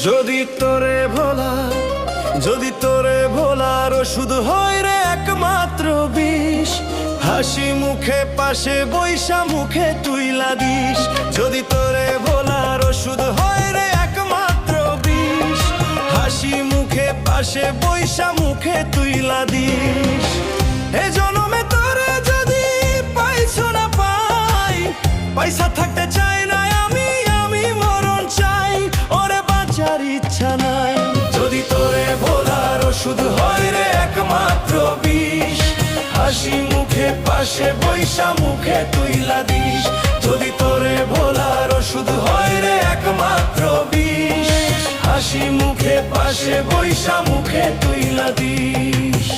যদি তোরে ভোলা, যদি তোরে ভোলার ওষুধ হয় রে একমাত্র বিষ, হাসি মুখে পাশে বৈশা মুখে তুইলা দিস। যদি তোরে ভোলার ওষুধ হয় রে একমাত্র বিষ, হাসি মুখে পাশে বৈশা মুখে তুইলা দিস। এ জনমে তোরে যদি পাইছো না পাই, পয়সা থাকতে চাই না আমি, আমি মরণ চাই, ওরে বাঁচার ইচ্ছা নাই। যদি তোরে ভোলার ওষুধ হয় রে একমাত্র বিষ, হাসি মুখে পাশে বৈশা মুখে তুইলা দিস। যদি তোরে ভোলার ওষুধ হয় রে একমাত্র বিষ, হাসি মুখে পাশে বৈশা মুখে তুইলা দিস।